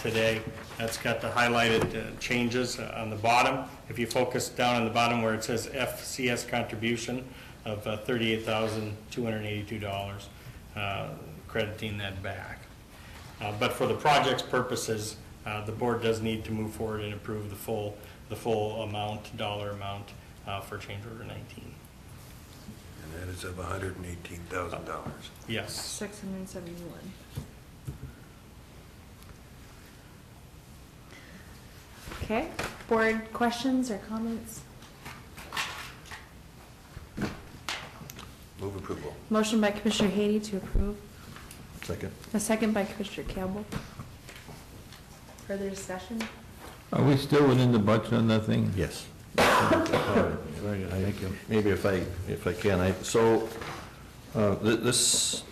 today. That's got the highlighted changes on the bottom. If you focus down on the bottom where it says FCS contribution of $38,282, crediting that back. But for the project's purposes, the board does need to move forward and approve the full amount, dollar amount for change order 19. And That is of $118,000. Yes. 671. Okay, board questions or comments? Move approval. Motion by Commissioner Haney to approve. Second. A second by Commissioner Campbell. Further discussion? Are we still within the budget on that thing? Yes. Very good, thank you. Maybe if I can, this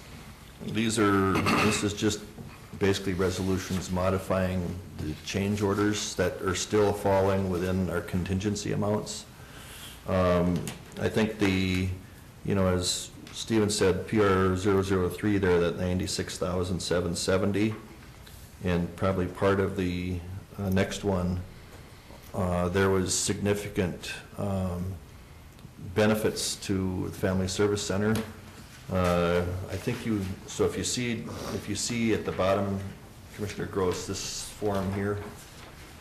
is just basically resolutions modifying the change orders that are still falling within our contingency amounts. I think as Stephen said, PR 003 there, that 96,770, and probably part of the next one, there was significant benefits to the Family Service Center. I think if you see at the bottom, Commissioner Gross, this form here,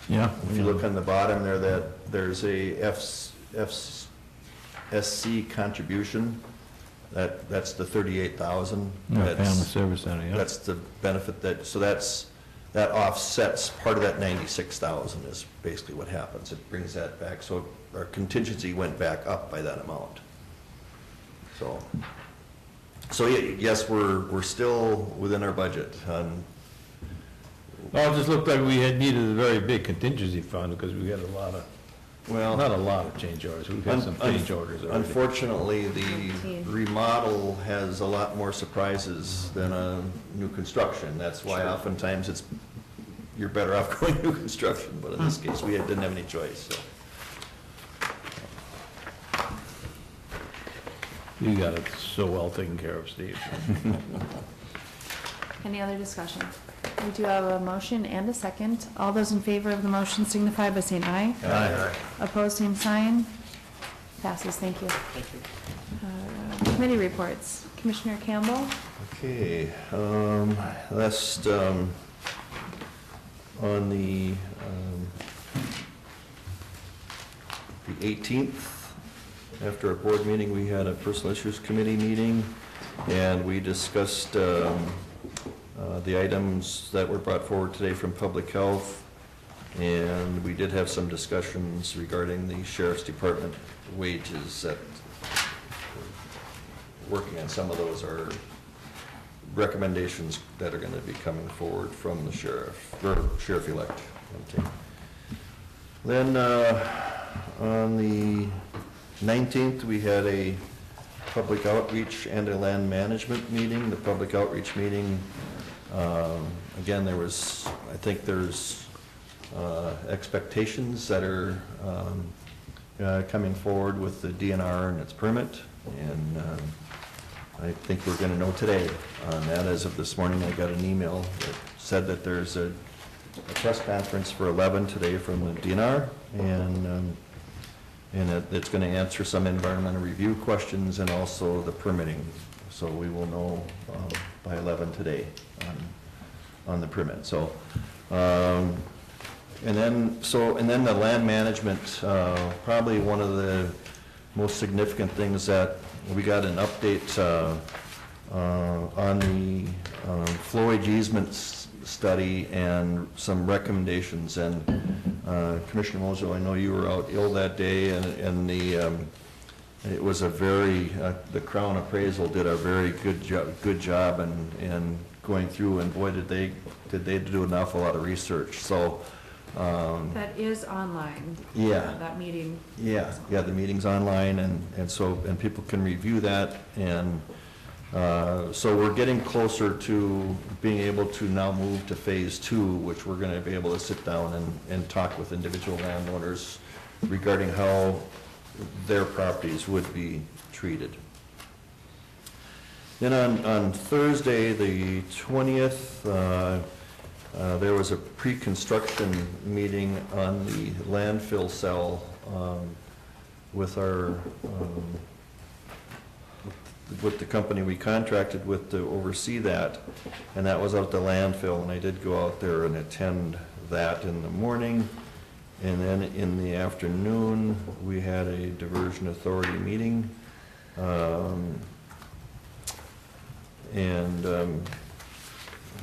Yeah. if you look on the bottom there, that there's a FSC contribution, that's the 38,000. Yeah, Family Service Center, yeah. That's the benefit that offsets part of that 96,000 is basically what happens. It brings that back, so our contingency went back up by that amount. So yes, we're still within our budget. Well, it just looked like we had needed a very big contingency fund because we had a lot of, not a lot of change orders. We've had some change orders already. Unfortunately, the remodel has a lot more surprises than a new construction. That's why oftentimes you're better off going new construction, but in this case, we didn't have any choice, so. You got it so well taken care of, Steve. Any other discussion? We do have a motion and a second. All those in favor of the motion signify by saying aye. Aye. Opposed, same sign. Passes, thank you. Thank you. Committee reports. Commissioner Campbell? Okay, last, on the 18th, after our board meeting, we had a Personal Issues Committee meeting, and we discussed the items that were brought forward today from Public Health, and we did have some discussions regarding the Sheriff's Department wages that we're working on. Some of those are recommendations that are going to be coming forward from the sheriff-elect. Okay. Then on the 19th, we had a public outreach and a land management meeting. The public outreach meeting, again, I think there's expectations that are coming forward with the DNR and its permit, and I think we're going to know today on that. As of this morning, I got an email that said that there's a press conference for 11 today from the DNR, and it's going to answer some environmental review questions and also the permitting. So we will know by 11 today on the permit. So, and then the land management, probably one of the most significant things that we got an update on the flowage easements study and some recommendations. And Commissioner Moser, I know you were out ill that day, and it was the Crown Appraisal did a very good job in going through, and boy, did they do an awful lot of research. So That is online. Yeah. That meeting. yeah, the meeting's online, and people can review that, and so we're getting closer to being able to now move to phase 2, which we're gonna be able to sit down and talk with individual landowners regarding how their properties would be treated. Then on Thursday, the 20th, there was a pre-construction meeting on the landfill cell with with the company we contracted with to oversee that, and that was out at the landfill, and I did go out there and attend that in the morning. And then in the afternoon, we had a diversion authority meeting, And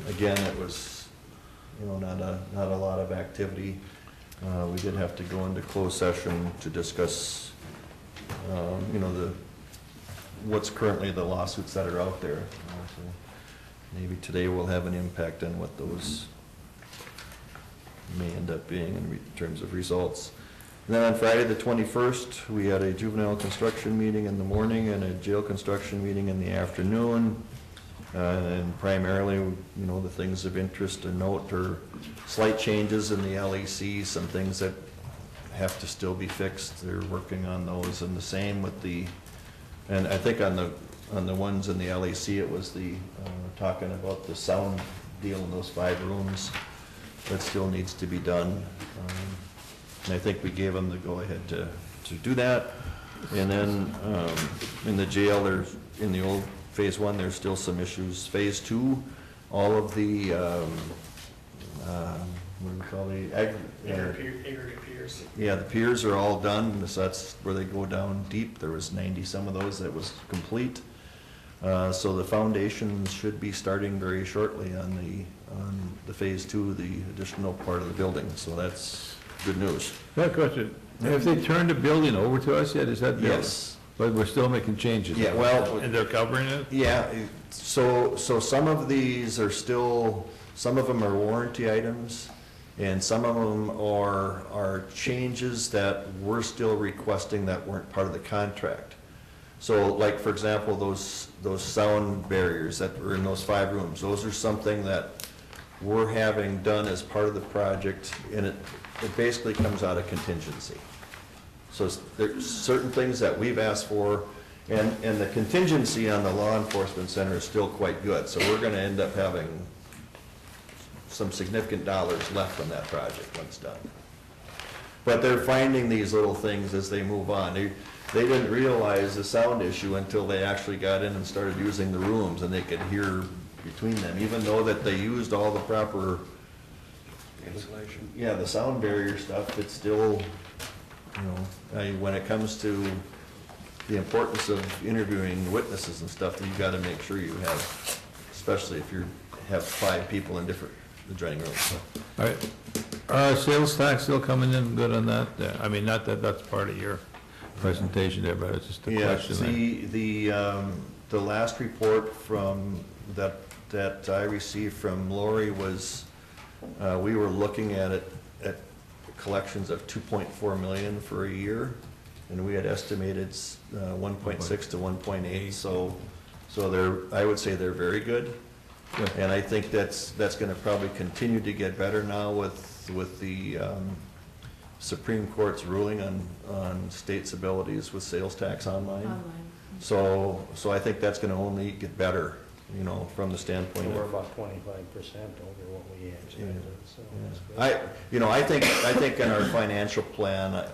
again, it was, not a lot of activity. We did have to go into closed session to discuss, what's currently the lawsuits that are out there. So maybe today will have an impact on what those may end up being in terms of results. And then on Friday, the 21st, we had a juvenile construction meeting in the morning and a jail construction meeting in the afternoon. And primarily, the things of interest to note are slight changes in the LEC, some things that have to still be fixed. They're working on those, and the same with and I think on the ones in the LEC, it was talking about the sound deal in those 5 rooms. That still needs to be done. And I think we gave them the go-ahead to do that. And then in the jail, in the old Phase 1, there's still some issues. Phase 2, all of the, what do we call Aggregate piers. Yeah, the piers are all done, so that's where they go down deep. There was 90 some of those that was complete. So the foundations should be starting very shortly on the Phase 2, the additional part of the building, so that's good news. That question, have they turned the building over to us yet? Is that? Yes. But we're still making changes? Yeah, well. And they're covering it? Yeah, so some of these are still, some of them are warranty items, and some of them are changes that we're still requesting that weren't part of the contract. So like, for example, those sound barriers that were in those 5 rooms, those are something that we're having done as part of the project, and it basically comes out of contingency. So there's certain things that we've asked for, and the contingency on the law enforcement center is still quite good. So we're gonna end up having some significant dollars left on that project when it's done. But they're finding these little things as they move on. They didn't realize the sound issue until they actually got in and started using the rooms, and they could hear between them, even though that they used all the proper Insulation. Yeah, the sound barrier stuff, it's still, when it comes to the importance of interviewing witnesses and stuff, you gotta make sure you have, especially if you have 5 people in different adjoining rooms. So. All right. Sales tax still coming in good on that? I mean, not that that's part of your presentation there, but it's just a question. The last report from that I received from Lori was, we were looking at collections of 2.4 million for a year, and we had estimated 1.6 to 1.8. So I would say they're very good. Yeah. And I think that's going to probably continue to get better now with the Supreme Court's ruling on states' abilities with sales tax online. So I think that's going to only get better, from the standpoint of. We're about 25% over what we expected, so that's good. I think in our financial plan,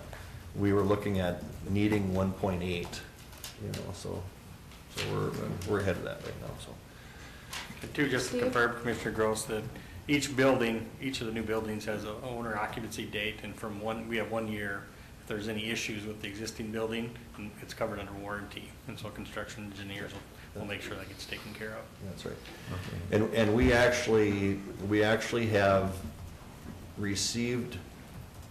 we were looking at needing 1.8, so we're ahead of that right now, so. And two, just to Steve? confirm, Commissioner Gross, that each of the new buildings has an owner occupancy date, and we have 1 year. If there's any issues with the existing building, it's covered under warranty, and so construction engineers will make sure that gets taken care of. That's right. And we actually have received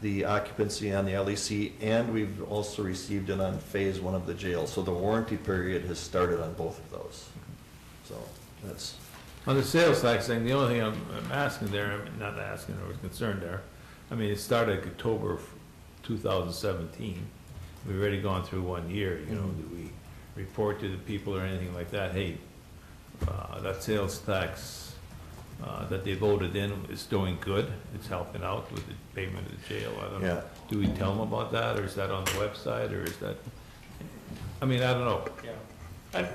the occupancy on the LEC, and we've also received it on Phase 1 of the jail. So the warranty period has started on both of those. So that's. On the sales tax thing, the only thing I'm asking there, not asking or concerned there, I mean, it started October of 2017. We've already gone through 1 year, do we report to the people or anything like that, hey, that sales tax that they voted in is doing good, it's helping out with the payment of the jail, I don't know. Do we tell them about that, or is that on the website, or is that, I mean, I don't know. Yeah.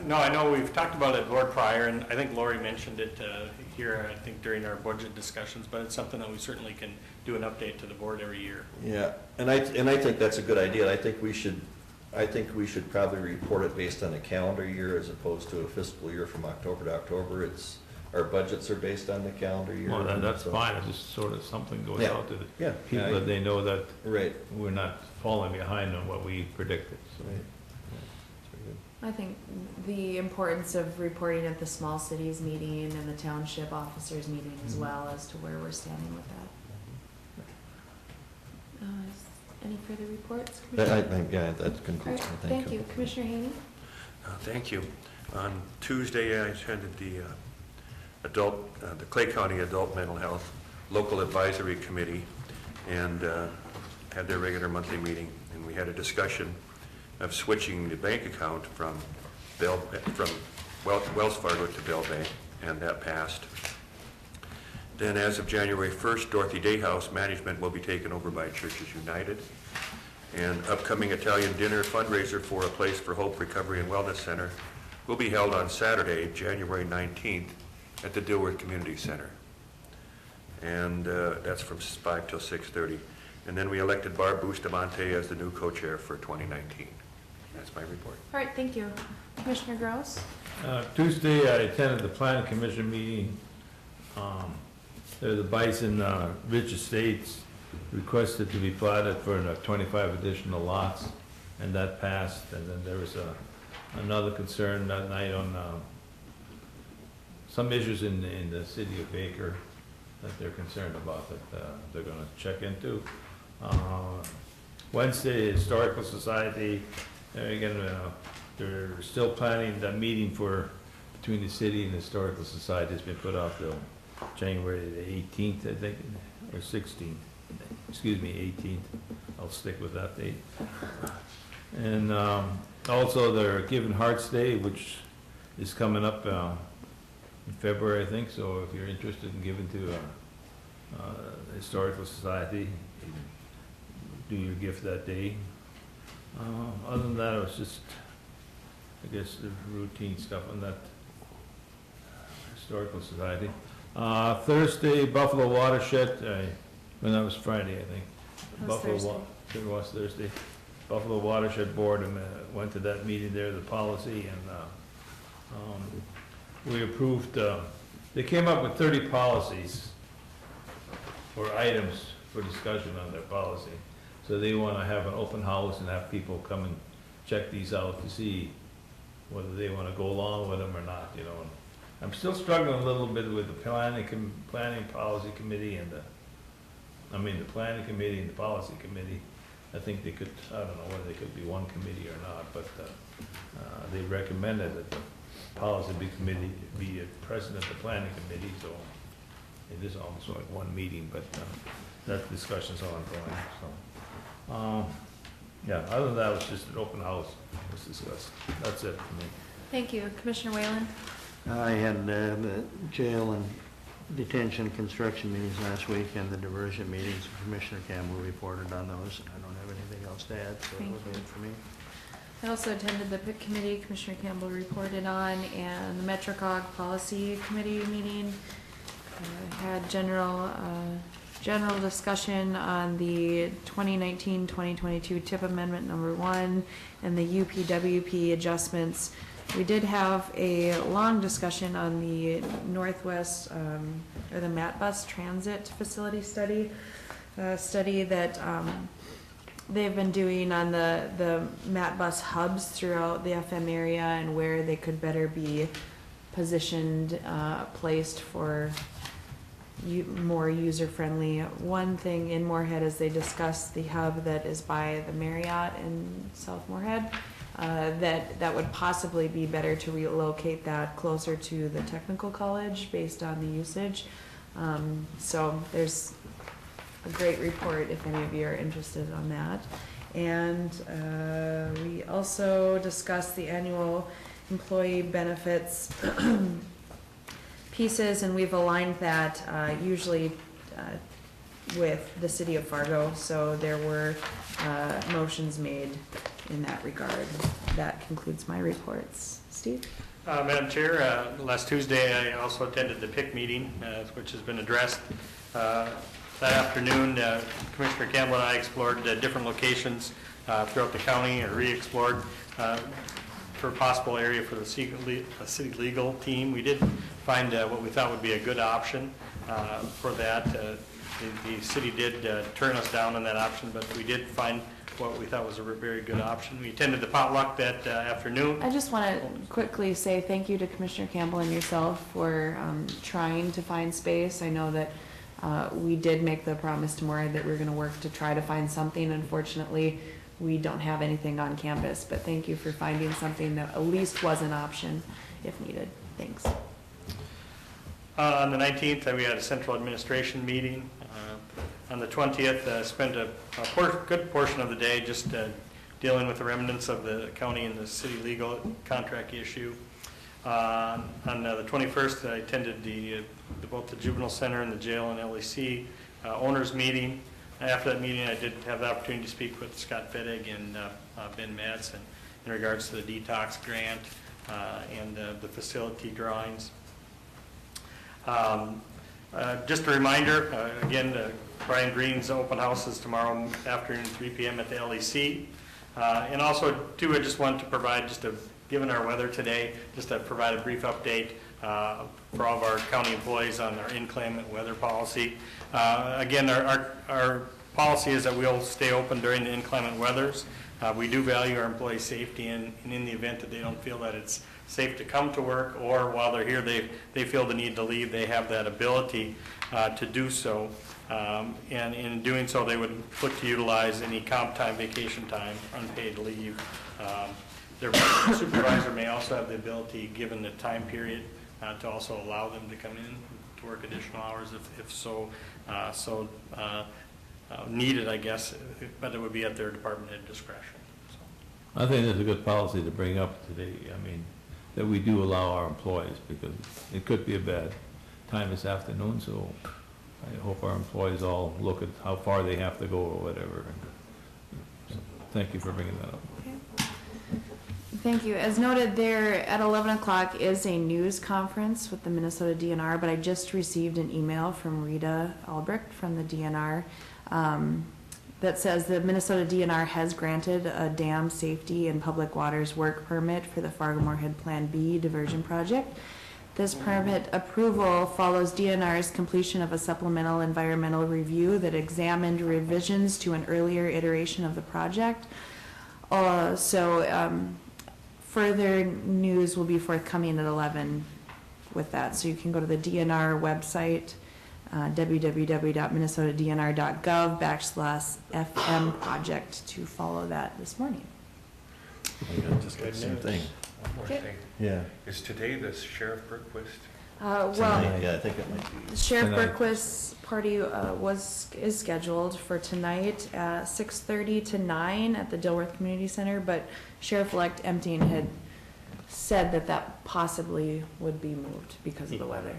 No, I know we've talked about it board prior, and I think Lori mentioned it here, I think during our budget discussions, but it's something that we certainly can do an update to the board every year. Yeah, and I think that's a good idea. I think we should probably report it based on a calendar year as opposed to a fiscal year from October to October. Our budgets are based on the calendar year. Well, that's fine, it's just sort of something going out to the Yeah. people that they know that Right. we're not falling behind on what we predicted, so. Right. Yeah, that's very good. I think the importance of reporting at the small cities meeting and the township officers meeting as well as to where we're standing with that. Any further reports? Yeah, that concludes All me. right, thank you. Commissioner Haney? Thank you. On Tuesday, I attended the Clay County Adult Mental Health Local Advisory Committee and had their regular monthly meeting. And we had a discussion of switching the bank account from Wells Fargo to Bell Bank, and that passed. Then as of January 1st, Dorothy Day House management will be taken over by Churches United. And upcoming Italian dinner fundraiser for A Place for Hope Recovery and Wellness Center will be held on Saturday, January 19th at the Dilworth Community Center. And that's from 5 till 6:30. And then we elected Barb Bustamante as the new co-chair for 2019. That's my report. All right, thank you. Commissioner Gross? Tuesday, I attended the planning commission meeting. The Bison Ridge Estates requested to be platted for 25 additional lots, and that passed. And then there was another concern that night on some issues in the city of Baker that they're concerned about, that they're going to check into. Wednesday, Historical Society, again, they're still planning the meeting between the city and the Historical Society. Has been put off till January the 18th, I think, or 16th. Excuse me, 18th. I'll stick with that date. And also, they're giving Hearts Day, which is coming up in February, I think. So if you're interested in giving to the Historical Society, do your gift that day. Other than that, it was just, I guess, the routine stuff on that Historical Society. Thursday, Buffalo Watershed, that was Friday, I think. It was Thursday. It was Thursday. Buffalo Watershed Board, and went to that meeting there, the policy, and we approved, they came up with 30 policies or items for discussion on their policy. So they want to have an open house and have people come and check these out to see whether they want to go along with them or not, you know. And I'm still struggling a little bit with the planning policy committee and the planning committee and the policy committee. I think they could, I don't know whether they could be one committee or not, but they recommended that the policy committee be present at the planning committee, so it is almost like one meeting, but that discussion's ongoing, so. Yeah, other than that, it was just an open house was discussed. That's it for me. Thank you. Commissioner Whalen? I had the jail and detention construction meetings last week and the diversion meetings. Commissioner Campbell reported on those. I don't have anything else to add, so that was it for me. I also attended the PIC committee Commissioner Campbell reported on, and the MetroCog Policy Committee meeting. Had general discussion on the 2019-2022 TIP Amendment number 1 and the UPWP adjustments. We did have a long discussion on the Northwest, or the MatBus Transit Facility study that they've been doing on the MatBus hubs throughout the FM area and where they could better be positioned, placed for more user-friendly. One thing in Moorhead is they discussed the hub that is by the Marriott in South Moorhead, that would possibly be better to relocate that closer to the technical college based on the usage. So there's a great report if any of you are interested on that. And we also discussed the annual employee benefits pieces, and we've aligned that usually with the city of Fargo. So there were motions made in that regard. That concludes my reports. Steve? Madam Chair, last Tuesday I also attended the PIC meeting, which has been addressed. That afternoon, Commissioner Campbell and I explored different locations throughout the county, or re-explored for a possible area for the city legal team. We did find what we thought would be a good option for that. The city did turn us down on that option, but we did find what we thought was a very good option. We attended the potluck that afternoon. I just want to quickly say thank you to Commissioner Campbell and yourself for trying to find space. I know that we did make the promise to Maura that we're going to work to try to find something. Unfortunately, we don't have anything on campus, but thank you for finding something that at least was an option if needed. Thanks. On the 19th, we had a central administration meeting. On the 20th, spent a good portion of the day just dealing with the remnants of the county and the city legal contract issue. On the 21st, I attended both the juvenile center and the jail and LEC owners meeting. After that meeting, I did have the opportunity to speak with Scott Fettig and Ben Madsen in regards to the detox grant and the facility drawings. Just a reminder, again, Brian Green's open house is tomorrow afternoon, 3 p.m. at the LEC. And also, too, I just wanted to provide, given our weather today, just to provide a brief update for all of our county employees on our inclement weather policy. Again, our policy is that we'll stay open during the inclement weathers. We do value our employees' safety, and in the event that they don't feel that it's safe to come to work, or while they're here they feel the need to leave, they have that ability to do so. And in doing so, they would look to utilize any comp time, vacation time, unpaid leave. Their supervisor may also have the ability, given the time period, to also allow them to come in to work additional hours if so needed, I guess, but it would be at their department head discretion. So. I think it's a good policy to bring up today. I mean, that we do allow our employees, because it could be a bad time this afternoon, so I hope our employees all look at how far they have to go or whatever. So, thank you for bringing that up. Okay. Thank you. As noted, there at 11 o'clock is a news conference with the Minnesota DNR, but I just received an email from Rita Albrecht from the DNR that says the Minnesota DNR has granted a dam safety and public waters work permit for the Fargo-Moorhead Plan B diversion project. This permit approval follows DNR's completion of a supplemental environmental review that examined revisions to an earlier iteration of the project. Further news will be forthcoming at 11 with that. So you can go to the DNR website, www.minnesotadnr.gov/FM project to follow that this morning. Just the same thing. One more Okay. thing. Yeah. Is today the Sheriff Berquist? Yeah, I think it might be. Sheriff Tonight. Berquist's party is scheduled for tonight at 6:30 to 9 at the Dilworth Community Center, but Sheriff-elect Empting had said that possibly would be moved because of the weather.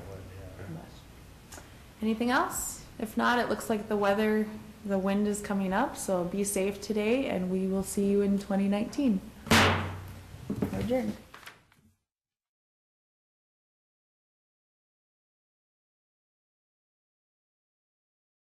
Anything else? If not, it looks like the wind is coming up, so be safe today, and we will see you in 2019. Adjourned.